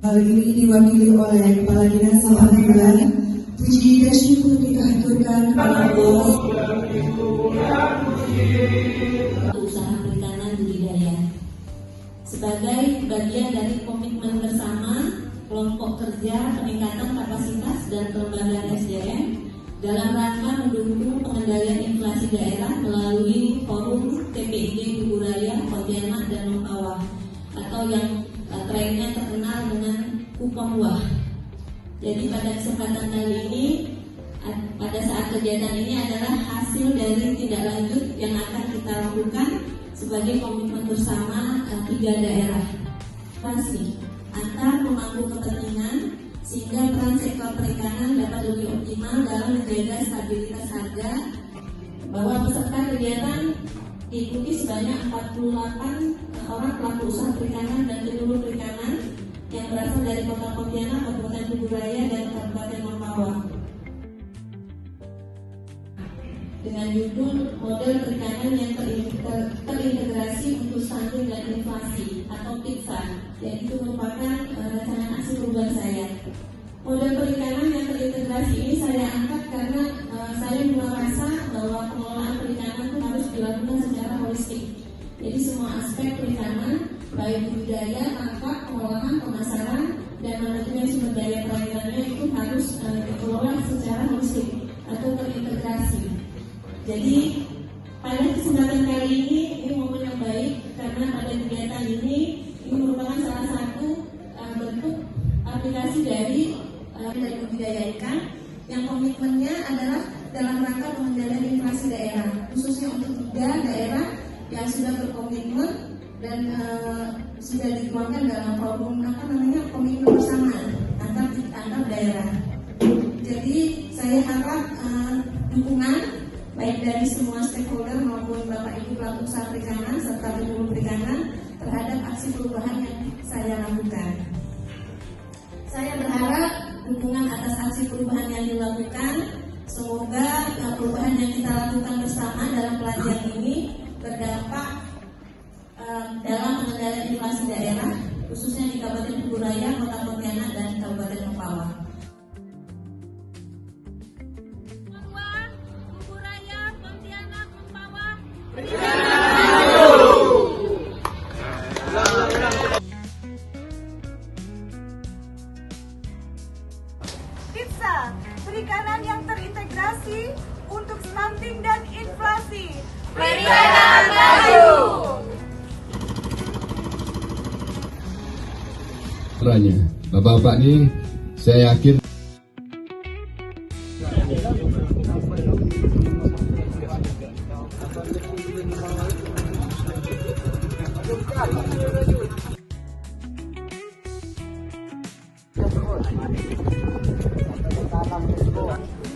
Hal ini diwakili oleh Kepala Dinas Alhamdulillah. Puji dan syukur kita haturkan kepada Allah. Usaha perikanan budidaya sebagai bagian dari komitmen bersama kelompok kerja peningkatan kapasitas dan pengembangan SDM dalam rangka mendukung pengendalian inflasi daerah melalui forum TPID Kuburaya, Pontianak dan Mempawah atau yang kerennya terkenal dengan kupon wah. Jadi pada kesempatan kali ini, pada saat kegiatan ini adalah hasil dari tindak lanjut yang akan kita lakukan sebagai komitmen bersama tiga daerah. Pasti antar pemangku kepentingan sehingga peran sektor perikanan dapat lebih optimal dalam menjaga stabilitas harga. Bahwa peserta kegiatan diikuti sebanyak 48 orang pelaku usaha perikanan dan penyuluh perikanan yang berasal dari Kota Pontianak, Kabupaten Kuburaya dan Kabupaten Mempawah. Dengan judul model perikanan yang terintegrasi untuk stunting dan inflasi atau PITSA, yaitu merupakan rancangan aksi perubahan saya. Model perikanan yang terintegrasi ini saya angkat karena saya merasa bahwa pengelolaan perikanan itu harus dilakukan secara holistik. Jadi semua aspek perikanan, baik budidaya, tangkap, pengolahan, pemasaran, dan manajemen sumber daya perairannya itu harus dikelola secara holistik atau terintegrasi. Jadi pada kesempatan kali ini momen yang baik karena pada kegiatan ini merupakan salah satu bentuk aplikasi dari budidaya ikan yang komitmennya adalah dalam rangka pengendalian inflasi daerah, khususnya untuk tiga daerah yang sudah berkomitmen dan sudah dikeluarkan dalam forum komitmen bersama antar daerah. Jadi saya harap dukungan baik dari semua stakeholder maupun Bapak Ibu pelaku usaha perikanan serta penyuluh perikanan terhadap aksi perubahan yang saya lakukan. Saya berharap dukungan atas aksi perubahan yang dilakukan, semoga perubahan yang kita lakukan bersama dalam pelatihan ini berdampak dalam pengendalian inflasi daerah, khususnya di Kabupaten Kuburaya, Kota Pontianak, dan Kabupaten Mempawah. Kuburaya, Pontianak, Mempawah. PITSA, perikanan yang terintegrasi untuk stunting dan inflasi. Perikanan maju. Bapak-bapak ini saya yakin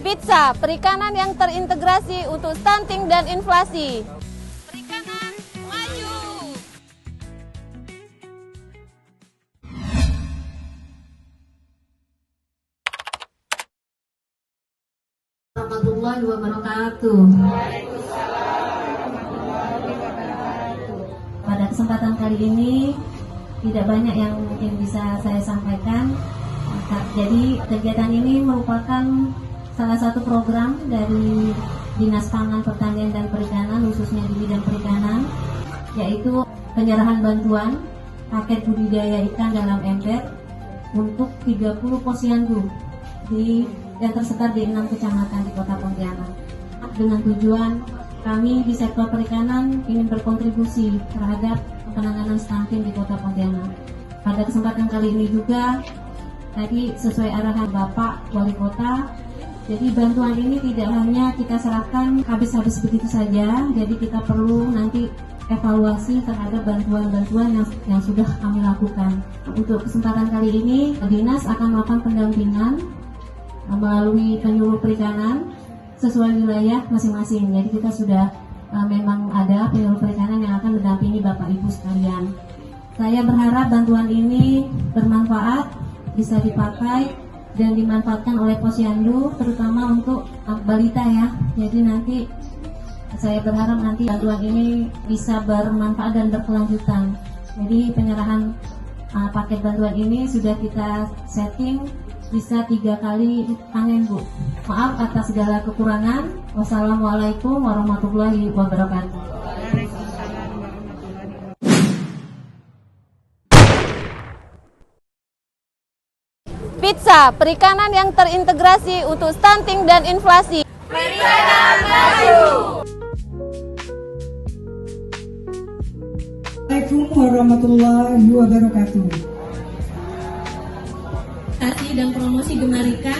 PITSA, perikanan yang terintegrasi untuk stunting dan inflasi. Perikanan maju. Warahmatullahi wabarakatuh. Pada kesempatan kali ini tidak banyak yang mungkin bisa saya sampaikan. Jadi kegiatan ini merupakan salah satu program dari Dinas Pangan, Pertanian dan Perikanan, khususnya di bidang perikanan, yaitu penyerahan bantuan paket budidaya ikan dalam ember untuk 30 posyandu yang tersebar di 6 kecamatan di Kota Pontianak. Dengan tujuan kami di sektor perikanan ingin berkontribusi terhadap penanganan stunting di Kota Pontianak. Pada kesempatan kali ini juga tadi sesuai arahan Bapak Wali Kota, jadi bantuan ini tidak hanya kita serahkan habis-habis begitu saja, jadi kita perlu nanti evaluasi terhadap bantuan-bantuan yang sudah kami lakukan. Untuk kesempatan kali ini, Dinas akan melakukan pendampingan melalui penyuluh perikanan sesuai wilayah masing-masing. Jadi kita sudah memang ada penyuluh perikanan yang akan mendampingi Bapak Ibu sekalian. Saya berharap bantuan ini bermanfaat, bisa dipakai dan dimanfaatkan oleh posyandu, terutama untuk balita ya. Jadi nanti saya berharap nanti bantuan ini bisa bermanfaat dan berkelanjutan. Jadi penyerahan paket bantuan ini sudah kita setting bisa 3 kali panen, Bu. Maaf atas segala kekurangan. Wassalamualaikum warahmatullahi wabarakatuh. Pizza, perikanan yang terintegrasi untuk stunting dan inflasi. Assalamualaikum warahmatullahi wabarakatuh. Dan promosi Gemar Ikan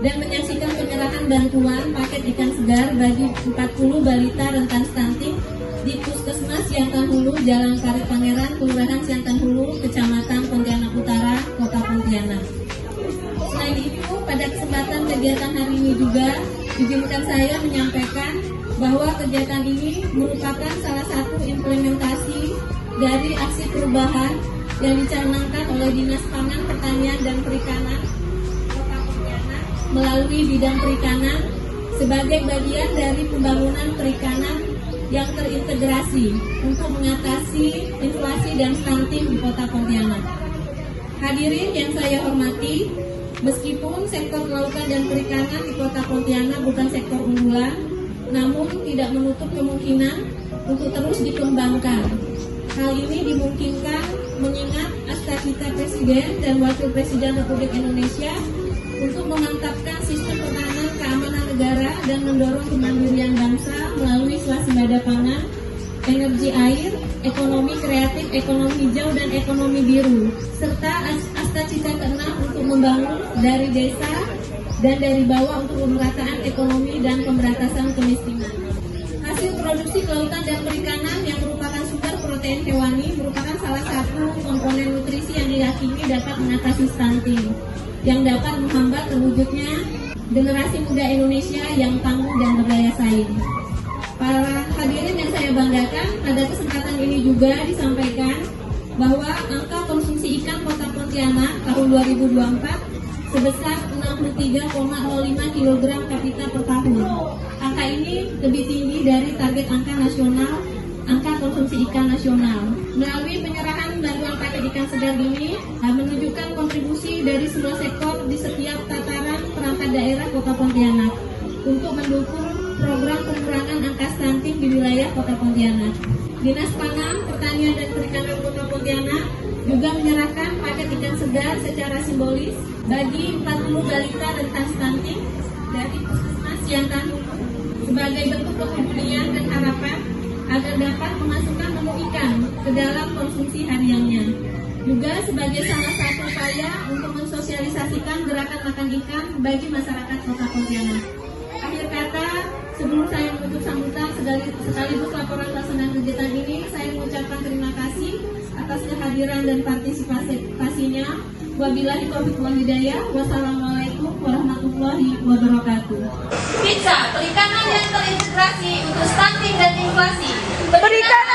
dan menyaksikan penyerahan bantuan paket ikan segar bagi 40 balita rentan stunting di Puskesmas Siantan Hulu, Jalan Karet Pangeran, Kelurahan Siantan Hulu, Kecamatan Pontianak Utara, Kota Pontianak. Selain itu, pada kesempatan kegiatan hari ini juga izinkan saya menyampaikan bahwa kegiatan ini merupakan salah satu implementasi dari aksi perubahan yang dicanangkan oleh Dinas Pangan, Pertanian, dan Perikanan Kota Pontianak melalui bidang perikanan sebagai bagian dari pembangunan perikanan yang terintegrasi untuk mengatasi inflasi dan stunting di Kota Pontianak. Hadirin yang saya hormati, meskipun sektor kelautan dan perikanan di Kota Pontianak bukan sektor unggulan, namun tidak menutup kemungkinan untuk terus dikembangkan. Hal ini dimungkinkan mengingat cita-cita Presiden dan Wakil Presiden Republik Indonesia untuk memantapkan sistem pertahanan keamanan negara dan mendorong kemandirian bangsa melalui swasembada pangan, energi air, ekonomi kreatif, ekonomi hijau, dan ekonomi biru, serta cita-cita ke-6 untuk membangun dari desa dan dari bawah untuk pemerataan ekonomi dan pemberantasan kemiskinan. Hasil produksi kelautan dan perikanan yang merupakan sumber protein hewani merupakan salah satu komponen nutrisi yang diyakini dapat mengatasi stunting, yang dapat menghambat terwujudnya generasi muda Indonesia yang tangguh dan berdaya saing. Para hadirin yang saya banggakan, pada kesempatan ini juga disampaikan bahwa angka konsumsi ikan Kota Pontianak tahun 2024 sebesar 63,05 kg kapita per tahun. Angka ini lebih tinggi dari target angka nasional, angka konsumsi ikan nasional. Melalui penyerahan bantuan paket ikan segar ini menunjukkan kontribusi dari semua sektor di setiap tataran perangkat daerah Kota Pontianak untuk mendukung program pengurangan angka stunting di wilayah Kota Pontianak. Dinas Pangan, Pertanian, dan Perikanan Kota Pontianak juga menyerahkan paket ikan segar secara simbolis bagi 40 balita rentan stunting dari Puskesmas Siantan Hulu sebagai bentuk kepedulian dan harapan agar dapat memasukkan menu ikan ke dalam konsumsi hariannya. Juga sebagai salah satu upaya untuk mensosialisasikan gerakan makan ikan bagi masyarakat Kota Pontianak. Akhir kata, sebelum saya menutup sambutan sekaligus laporan pelaksanaan kegiatan ini, saya mengucapkan terima kasih atas kehadiran dan partisipasinya. Wabillahi taufiq wal hidayah. Wassalamualaikum warahmatullahi wabarakatuh. Pizza, perikanan yang terintegrasi untuk stunting dan inflasi. Perikanan